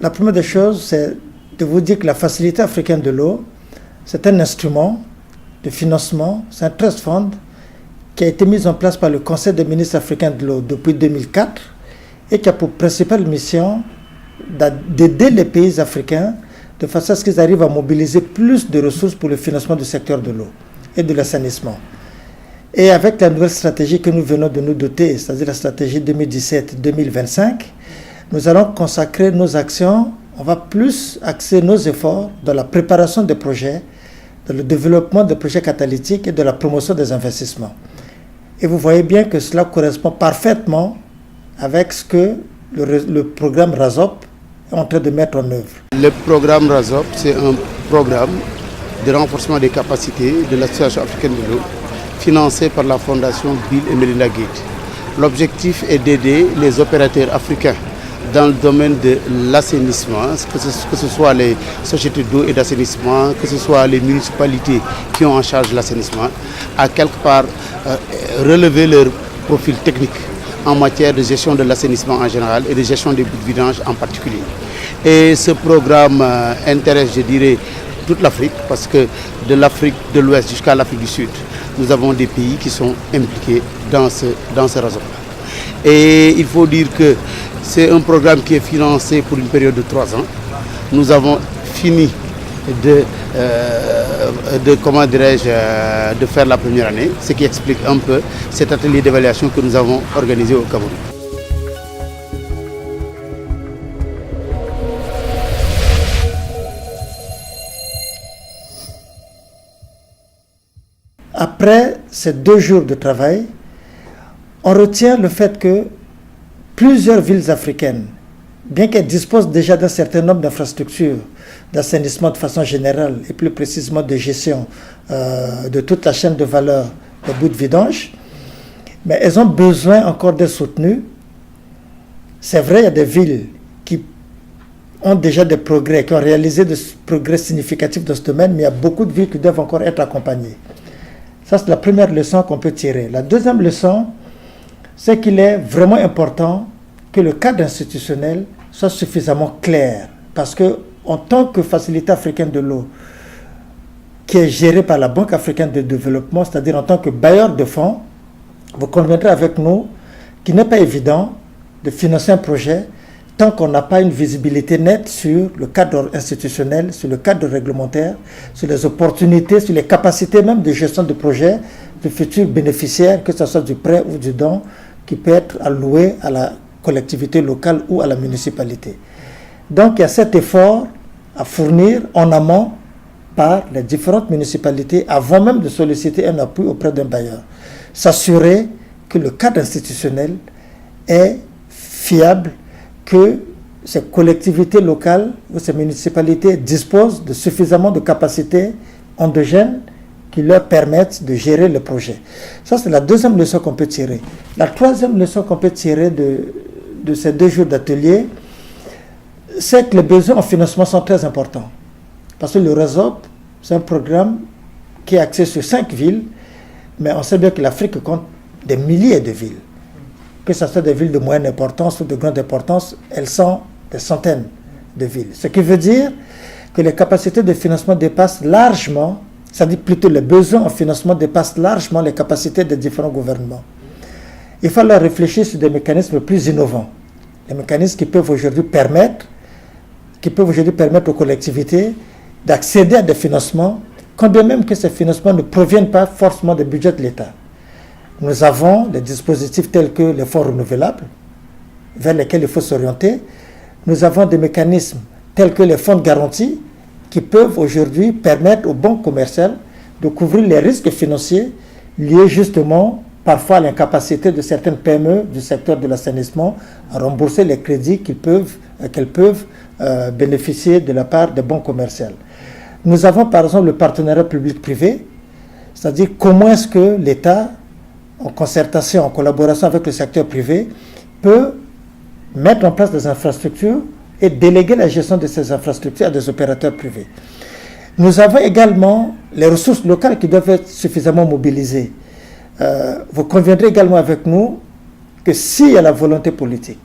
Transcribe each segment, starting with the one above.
la première des choses, c'est de vous dire que la Facilité africaine de l'eau, c'est un instrument de financement, c'est un trust fund qui a été mis en place par le Conseil des ministres africains de l'eau depuis 2004 et qui a pour principale mission d'aider les pays africains de façon à ce qu'ils arrivent à mobiliser plus de ressources pour le financement du secteur de l'eau et de l'assainissement. Et avec la nouvelle stratégie que nous venons de nous doter, c'est-à-dire la stratégie 2017-2025, nous allons consacrer nos actions, on va plus axer nos efforts dans la préparation des projets, dans le développement des projets catalytiques et de la promotion des investissements. Et vous voyez bien que cela correspond parfaitement avec ce que le programme RASOP est en train de mettre en œuvre. Le programme RASOP, c'est un programme de renforcement des capacités de l'Association africaine de l'eau, financé par la Fondation Bill et Melinda Gates. L'objectif est d'aider les opérateurs africains dans le domaine de l'assainissement, que ce soit les sociétés d'eau et d'assainissement, que ce soit les municipalités qui ont en charge l'assainissement, à quelque part relever leur profil technique en matière de gestion de l'assainissement en général et de gestion des boues de vidange en particulier. Et ce programme intéresse, je dirais, toute l'Afrique, parce que de l'Afrique de l'Ouest jusqu'à l'Afrique du Sud, nous avons des pays qui sont impliqués dans ce réseau. Et il faut dire que c'est un programme qui est financé pour une période de 3 ans. Nous avons fini de faire la première année, ce qui explique un peu cet atelier d'évaluation que nous avons organisé au Cameroun. Après ces 2 jours de travail, on retient le fait que plusieurs villes africaines, bien qu'elles disposent déjà d'un certain nombre d'infrastructures d'assainissement de façon générale et plus précisément de gestion de toute la chaîne de valeur des boues de vidange, mais elles ont besoin encore d'être soutenues. C'est vrai, il y a des villes qui ont déjà des progrès, qui ont réalisé des progrès significatifs dans ce domaine, mais il y a beaucoup de villes qui doivent encore être accompagnées. Ça, c'est la première leçon qu'on peut tirer. La deuxième leçon, c'est qu'il est vraiment important que le cadre institutionnel soit suffisamment clair. Parce que, en tant que Facilité africaine de l'eau, qui est gérée par la Banque africaine de développement, c'est-à-dire en tant que bailleur de fonds, vous conviendrez avec nous qu'il n'est pas évident de financer un projet tant qu'on n'a pas une visibilité nette sur le cadre institutionnel, sur le cadre réglementaire, sur les opportunités, sur les capacités même de gestion de projet de futurs bénéficiaires, que ce soit du prêt ou du don, qui peut être alloué à la collectivité locale ou à la municipalité. Donc il y a cet effort à fournir en amont par les différentes municipalités avant même de solliciter un appui auprès d'un bailleur. S'assurer que le cadre institutionnel est fiable, que ces collectivités locales ou ces municipalités disposent de suffisamment de capacités endogènes qui leur permettent de gérer le projet. Ça, c'est la deuxième leçon qu'on peut tirer. La troisième leçon qu'on peut tirer de ces 2 jours d'atelier, c'est que les besoins en financement sont très importants. Parce que le RASOP, c'est un programme qui est axé sur 5 villes, mais on sait bien que l'Afrique compte des milliers de villes. Que ce soit des villes de moyenne importance ou de grande importance, elles sont des centaines de villes. Ce qui veut dire que les capacités de financement dépassent largement, c'est-à-dire plutôt les besoins en financement dépassent largement les capacités des différents gouvernements. Il faut alors réfléchir sur des mécanismes plus innovants, des mécanismes qui peuvent aujourd'hui permettre aux collectivités d'accéder à des financements, quand bien même que ces financements ne proviennent pas forcément du budget de l'État. Nous avons des dispositifs tels que les fonds renouvelables, vers lesquels il faut s'orienter. Nous avons des mécanismes tels que les fonds de garantie, qui peuvent aujourd'hui permettre aux banques commerciales de couvrir les risques financiers liés justement parfois à l'incapacité de certaines PME du secteur de l'assainissement à rembourser les crédits qu'elles peuvent bénéficier de la part des banques commerciales. Nous avons par exemple le partenariat public-privé, c'est-à-dire comment est-ce que l'État, en concertation, en collaboration avec le secteur privé, peut mettre en place des infrastructures et déléguer la gestion de ces infrastructures à des opérateurs privés. Nous avons également les ressources locales qui doivent être suffisamment mobilisées. Vous conviendrez également avec nous que s'il y a la volonté politique,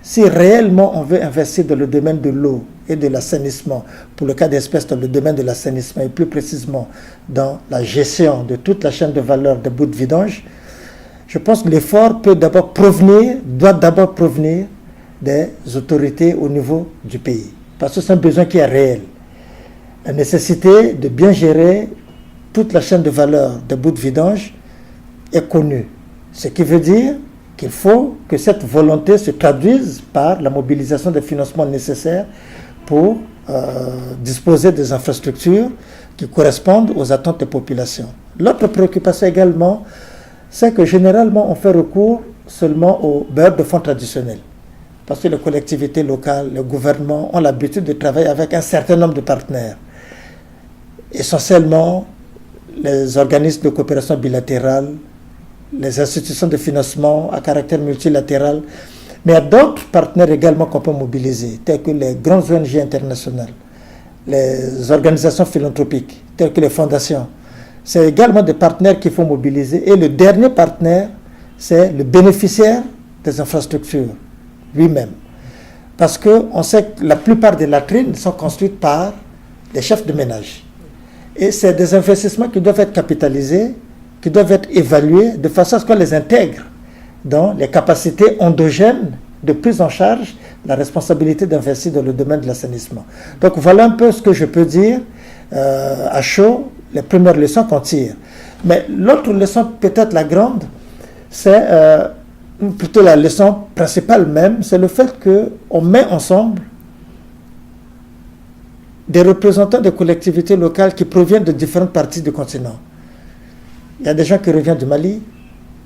si réellement on veut investir dans le domaine de l'eau et de l'assainissement, pour le cas d'espèce dans le domaine de l'assainissement et plus précisément dans la gestion de toute la chaîne de valeur des bouts de vidange, je pense que l'effort doit d'abord provenir des autorités au niveau du pays. Parce que c'est un besoin qui est réel. La nécessité de bien gérer toute la chaîne de valeur des bouts de vidange est connue. Ce qui veut dire qu'il faut que cette volonté se traduise par la mobilisation des financements nécessaires pour disposer des infrastructures qui correspondent aux attentes des populations. L'autre préoccupation également, c'est que généralement on fait recours seulement aux bailleurs de fonds traditionnels. Parce que les collectivités locales, le gouvernement ont l'habitude de travailler avec un certain nombre de partenaires. Essentiellement, les organismes de coopération bilatérale, les institutions de financement à caractère multilatéral, mais il y a d'autres partenaires également qu'on peut mobiliser, tels que les grandes ONG internationales, les organisations philanthropiques, telles que les fondations. C'est également des partenaires qu'il faut mobiliser. Et le dernier partenaire, c'est le bénéficiaire des infrastructures lui-même. Parce qu'on sait que la plupart des latrines sont construites par les chefs de ménage. Et c'est des investissements qui doivent être capitalisés, qui doivent être évalués de façon à ce qu'on les intègre dans les capacités endogènes de prise en charge de la responsabilité d'investir dans le domaine de l'assainissement. Donc voilà un peu ce que je peux dire à chaud, les premières leçons qu'on tire. Mais l'autre leçon, peut-être la grande, c'est plutôt la leçon principale même, c'est le fait qu'on met ensemble des représentants des collectivités locales qui proviennent de différentes parties du continent. Il y a des gens qui reviennent du Mali,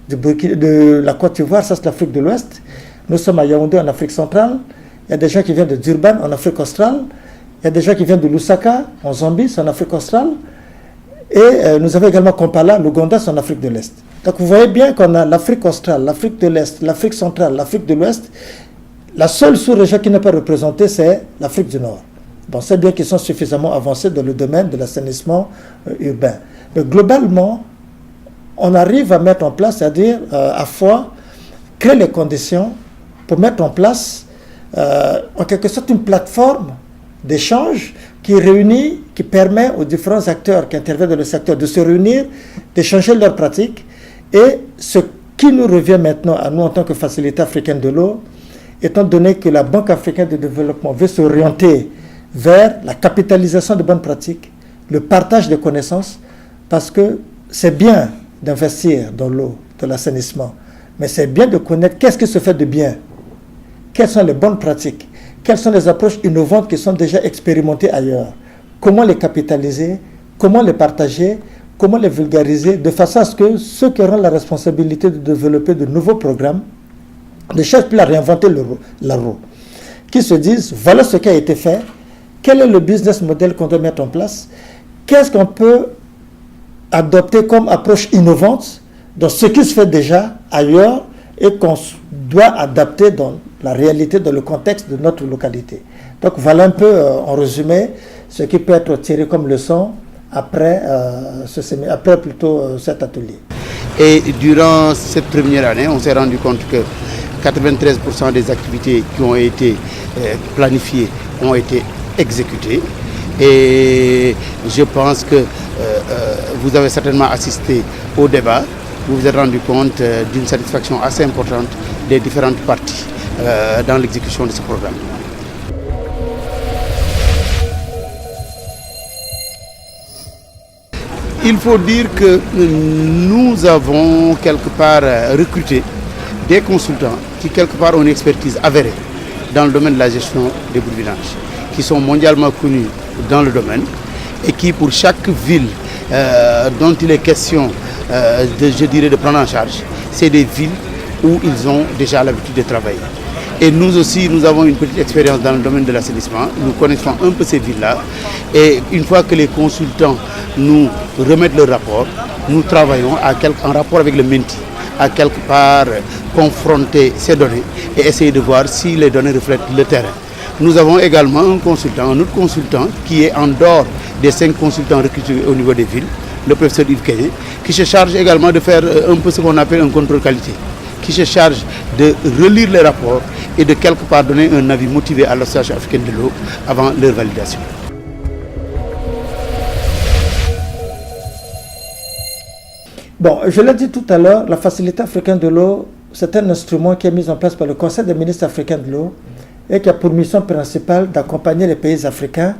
de la Côte d'Ivoire, ça c'est l'Afrique de l'Ouest. Nous sommes à Yaoundé en Afrique centrale. Il y a des gens qui viennent de Durban en Afrique australe. Il y a des gens qui viennent de Lusaka en Zambie, c'est en Afrique australe. Et nous avons également Kampala, l'Ouganda, c'est en Afrique de l'Est. Donc vous voyez bien qu'on a l'Afrique australe, l'Afrique de l'Est, l'Afrique centrale, l'Afrique de l'Ouest. La seule sous-région qui n'est pas représentée, c'est l'Afrique du Nord. Bon, c'est bien qu'ils sont suffisamment avancés dans le domaine de l'assainissement urbain. Mais globalement, on arrive à mettre en place, c'est-à-dire à fois créer les conditions pour mettre en place en quelque sorte une plateforme d'échange qui réunit, qui permet aux différents acteurs qui interviennent dans le secteur de se réunir, d'échanger leurs pratiques. Et ce qui nous revient maintenant à nous en tant que Facilité africaine de l'eau, étant donné que la Banque africaine de développement veut s'orienter vers la capitalisation de bonnes pratiques, le partage de connaissances, parce que c'est bien d'investir dans l'eau, dans l'assainissement, mais c'est bien de connaître qu'est-ce qui se fait de bien, quelles sont les bonnes pratiques, quelles sont les approches innovantes qui sont déjà expérimentées ailleurs, comment les capitaliser, comment les partager, comment les vulgariser, de façon à ce que ceux qui auront la responsabilité de développer de nouveaux programmes ne cherchent plus à réinventer la roue, qui se disent, voilà ce qui a été fait, quel est le business model qu'on doit mettre en place, qu'est-ce qu'on peut adopter comme approche innovante dans ce qui se fait déjà ailleurs et qu'on doit adapter dans la réalité, dans le contexte de notre localité. Donc voilà un peu, en résumé, ce qui peut être tiré comme leçon après, cet atelier. Et durant cette première année, on s'est rendu compte que 93% des activités qui ont été planifiées ont été exécutées. Et je pense que vous avez certainement assisté au débat. Vous vous êtes rendu compte d'une satisfaction assez importante des différentes parties dans l'exécution de ce programme. Il faut dire que nous avons quelque part recruté des consultants qui quelque part ont une expertise avérée dans le domaine de la gestion des bouts de vidange, qui sont mondialement connus dans le domaine et qui pour chaque ville dont il est question de prendre en charge, c'est des villes où ils ont déjà l'habitude de travailler. Et nous aussi, nous avons une petite expérience dans le domaine de l'assainissement. Nous connaissons un peu ces villes-là. Et une fois que les consultants nous remettent le rapport, nous travaillons en rapport avec le Menti, à quelque part confronter ces données et essayer de voir si les données reflètent le terrain. Nous avons également un autre consultant qui est en dehors des 5 consultants recrutés au niveau des villes, le professeur Yves Kenyé, qui se charge également de faire un peu ce qu'on appelle un contrôle qualité. qui se charge de relire les rapports et de quelque part donner un avis motivé à l'Association africaine de l'eau avant leur validation. Bon, je l'ai dit tout à l'heure, la Facilité africaine de l'eau, c'est un instrument qui est mis en place par le Conseil des ministres africains de l'eau et qui a pour mission principale d'accompagner les pays africains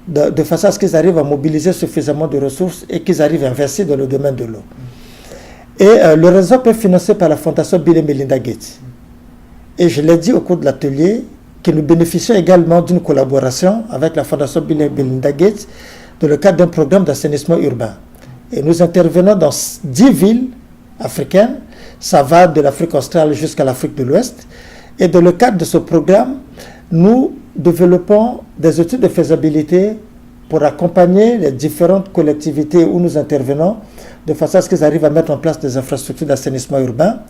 de façon à ce qu'ils arrivent à mobiliser suffisamment de ressources et qu'ils arrivent à investir dans le domaine de l'eau. Et le réseau est financé par la Fondation Bill et Melinda Gates. Et je l'ai dit au cours de l'atelier que nous bénéficions également d'une collaboration avec la Fondation Bill et Melinda Gates dans le cadre d'un programme d'assainissement urbain. Et nous intervenons dans 10 villes africaines, ça va de l'Afrique australe jusqu'à l'Afrique de l'Ouest. Et dans le cadre de ce programme, nous développons des études de faisabilité pour accompagner les différentes collectivités où nous intervenons, de façon à ce qu'ils arrivent à mettre en place des infrastructures d'assainissement urbain.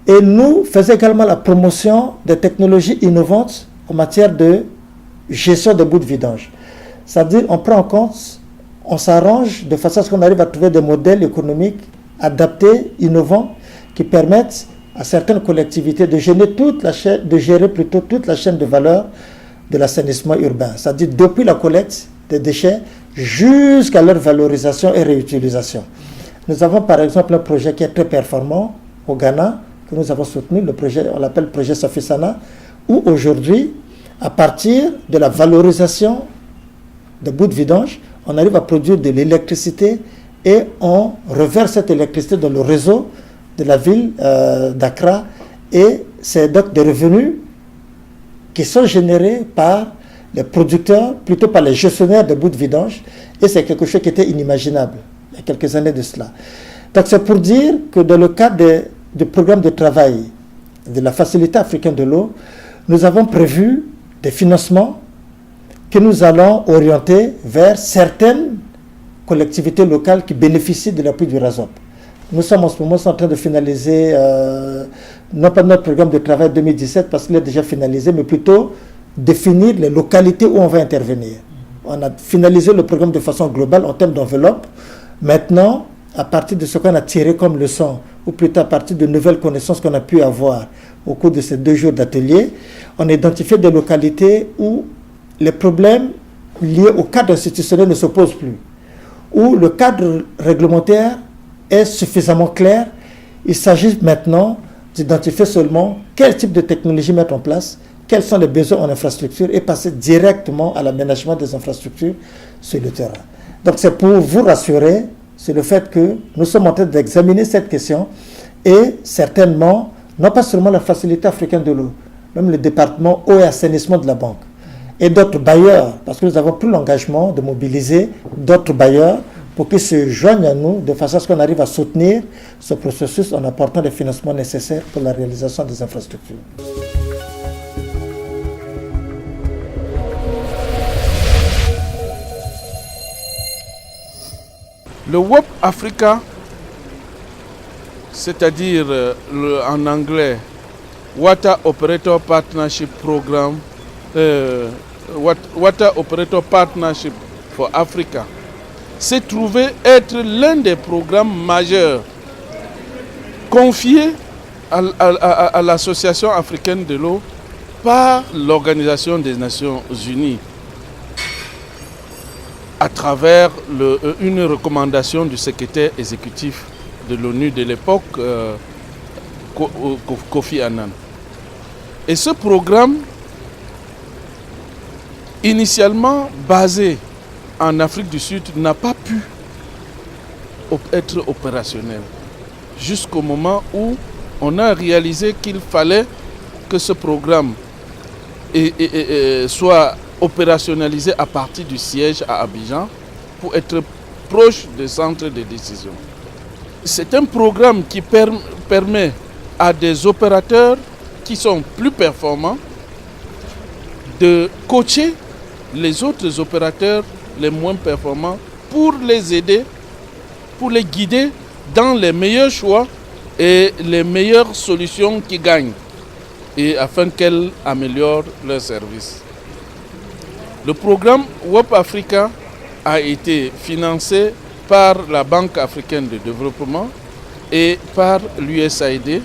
Et nous faisons également la promotion des technologies innovantes en matière de gestion des boues de vidange. C'est-à-dire on prend en compte, on s'arrange de façon à ce qu'on arrive à trouver des modèles économiques adaptés, innovants, qui permettent à certaines collectivités de gérer toute la chaîne de valeur de l'assainissement urbain. C'est-à-dire depuis la collecte des déchets jusqu'à leur valorisation et réutilisation. Nous avons par exemple un projet qui est très performant au Ghana, que nous avons soutenu, le projet, on l'appelle projet Safisana, où aujourd'hui, à partir de la valorisation des bouts de vidange, on arrive à produire de l'électricité et on reverse cette électricité dans le réseau de la ville d'Accra. Et c'est donc des revenus qui sont générés par les producteurs, plutôt par les gestionnaires de bouts de vidange. Et c'est quelque chose qui était inimaginable il y a quelques années de cela. Donc c'est pour dire que dans le cadre du programme de travail de la Facilité africaine de l'eau, nous avons prévu des financements que nous allons orienter vers certaines collectivités locales qui bénéficient de l'appui du RASOP. Nous sommes en ce moment en train de finaliser, non pas notre programme de travail 2017 parce qu'il est déjà finalisé, mais plutôt définir les localités où on va intervenir. On a finalisé le programme de façon globale en termes d'enveloppe. Maintenant, à partir de ce qu'on a tiré comme leçon, ou plutôt à partir de nouvelles connaissances qu'on a pu avoir au cours de ces 2 jours d'atelier, on a identifié des localités où les problèmes liés au cadre institutionnel ne se posent plus, où le cadre réglementaire est suffisamment clair. Il s'agit maintenant d'identifier seulement quel type de technologie mettre en place, quels sont les besoins en infrastructure et passer directement à l'aménagement des infrastructures sur le terrain. Donc c'est pour vous rassurer, c'est le fait que nous sommes en train d'examiner cette question et certainement, non pas seulement la Facilité africaine de l'eau, même le département eau et assainissement de la banque et d'autres bailleurs, parce que nous avons pris l'engagement de mobiliser d'autres bailleurs pour qu'ils se joignent à nous de façon à ce qu'on arrive à soutenir ce processus en apportant les financements nécessaires pour la réalisation des infrastructures. Le WOP Africa, c'est-à-dire en anglais Water Operator Partnership Program, Water Operator Partnership for Africa, s'est trouvé être l'un des programmes majeurs confiés à l'Association africaine de l'eau par l'Organisation des Nations Unies à travers une recommandation du secrétaire exécutif de l'ONU de l'époque, Kofi Annan. Et ce programme, initialement basé en Afrique du Sud, n'a pas pu être opérationnel jusqu'au moment où on a réalisé qu'il fallait que ce programme soit opérationnalisé à partir du siège à Abidjan pour être proche des centres de décision. C'est un programme qui permet à des opérateurs qui sont plus performants de coacher les autres opérateurs les moins performants pour les aider, pour les guider dans les meilleurs choix et les meilleures solutions qui gagnent, et afin qu'elles améliorent leurs services. Le programme WOP Africa a été financé par la Banque africaine de développement et par l'USAID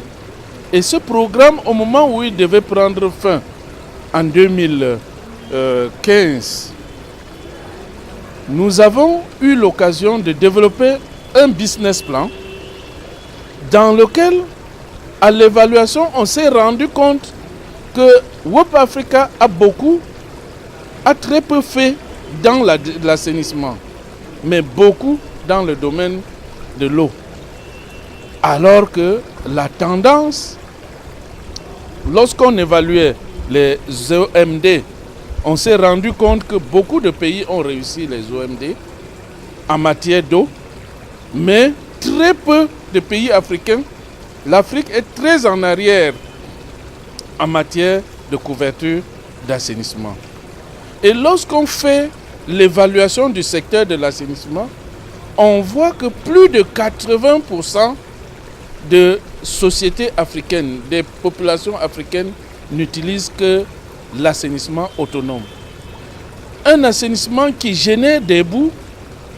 Et ce programme, au moment où il devait prendre fin, en 2015, nous avons eu l'occasion de développer un business plan dans lequel, à l'évaluation, on s'est rendu compte que WOP Africa a très peu fait dans l'assainissement, mais beaucoup dans le domaine de l'eau. Alors que la tendance, lorsqu'on évaluait les OMD, on s'est rendu compte que beaucoup de pays ont réussi les OMD en matière d'eau, mais très peu de pays africains. L'Afrique est très en arrière en matière de couverture d'assainissement. Et lorsqu'on fait l'évaluation du secteur de l'assainissement, on voit que plus de 80% de sociétés africaines, des populations africaines n'utilisent que l'assainissement autonome. Un assainissement qui génère des boues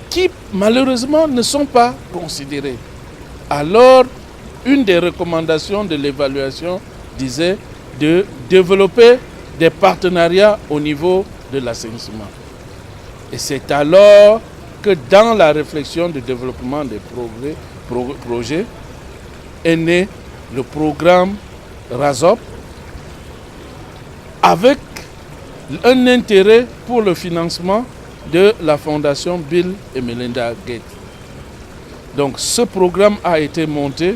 qui malheureusement ne sont pas considérés. Alors, une des recommandations de l'évaluation disait de développer des partenariats au niveau de l'assainissement. Et c'est alors que dans la réflexion de développement des projets est né le programme RASOP avec un intérêt pour le financement de la fondation Bill et Melinda Gates. Donc ce programme a été monté,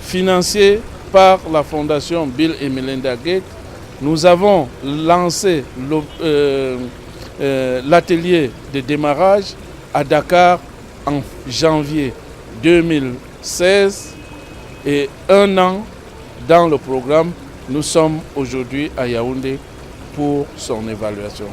financé par la fondation Bill et Melinda Gates. Nous avons lancé l'atelier de démarrage à Dakar en janvier 2016 et 1 an dans le programme, nous sommes aujourd'hui à Yaoundé pour son évaluation.